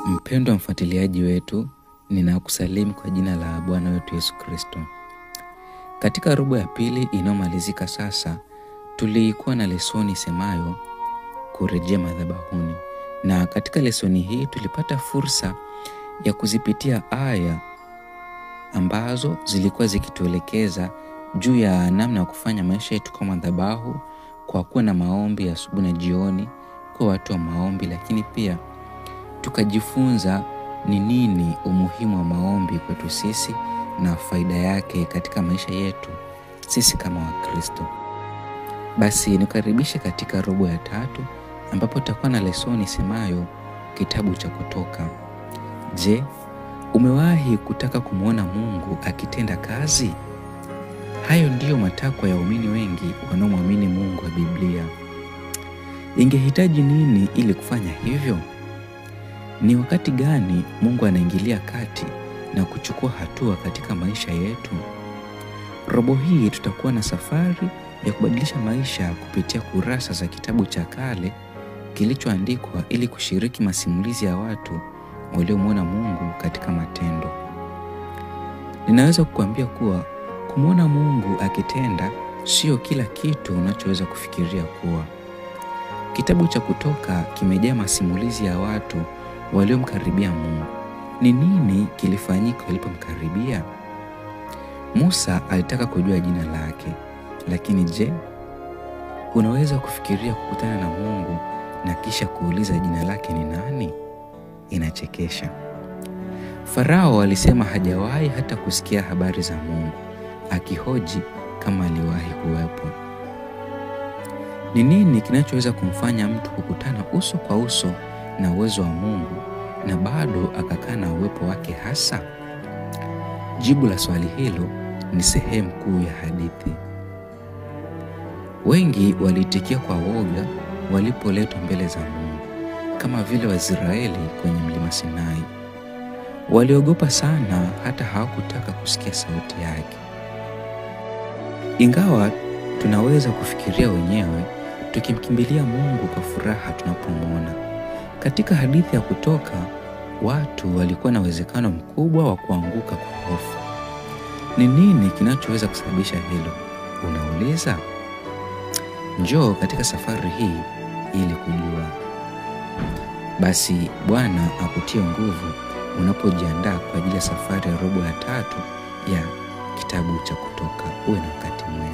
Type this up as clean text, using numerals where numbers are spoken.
Mpendwa mfuatiliaji wetu, ninakusalimu kwa jina la Bwana wetu Yesu Kristo. Katika robo ya pili inayomalizika sasa, tulikuwa na lesoni semayo kurejea madhabahuni. Na katika lesoni hii tulipata fursa ya kuzipitia aya ambazo zilikuwa zikituelekeza juu ya namna ya kufanya maisha yetu kama madhabahu, kwa kuwa na maombi ya asubuhi na jioni, kwa watu wa maombi, lakini pia tukajifunza ni nini umuhimu wa maombi kwetu sisi na faida yake katika maisha yetu sisi kama Wakristo. Basi nikaribishe katika robo ya tatu ambapo tutakuwa na lesoni semayo kitabu cha Kutoka. Je, umewahi kutaka kumuona Mungu akitenda kazi? Hayo ndiyo matakwa ya waumini wengi wanaomwamini Mungu wa Biblia. Ingehitaji nini ili kufanya hivyo? Ni wakati gani Mungu anaingilia kati na kuchukua hatua katika maisha yetu? Robo hii tutakuwa na safari ya kubadilisha maisha kupitia kurasa za kitabu cha kale kilichoandikwa ili kushiriki masimulizi ya watu waliomwona Mungu katika matendo. Ninaweza kukuambia kuwa kumwona Mungu akitenda sio kila kitu unachoweza kufikiria kuwa. Kitabu cha Kutoka kimejaa masimulizi ya watu waliomkaribia Mungu. Ni nini kilifanyika walipomkaribia? Musa alitaka kujua jina lake, lakini je, unaweza kufikiria kukutana na Mungu na kisha kuuliza jina lake ni nani? Inachekesha. Farao alisema hajawahi hata kusikia habari za Mungu, akihoji kama aliwahi kuwepo. Ni nini kinachoweza kumfanya mtu kukutana uso kwa uso na uwezo wa Mungu na bado akakana uwepo wake hasa? Jibu la swali hilo ni sehemu kuu ya hadithi. Wengi waliitikia kwa woga walipoletwa mbele za Mungu, kama vile Waisraeli kwenye mlima Sinai. Waliogopa sana hata hawakutaka kusikia sauti yake. Ingawa tunaweza kufikiria wenyewe, tukimkimbilia Mungu kwa furaha tunapomwona. Katika hadithi ya Kutoka, watu walikuwa na uwezekano mkubwa wa kuanguka kwa hofu. Ni nini kinachoweza kusababisha hilo? Unauliza? Njoo katika safari hii ili kujua. Basi Bwana akutie nguvu unapojiandaa kwa ajili ya safari ya robo ya tatu ya kitabu cha Kutoka. Uwe na wakati mwema.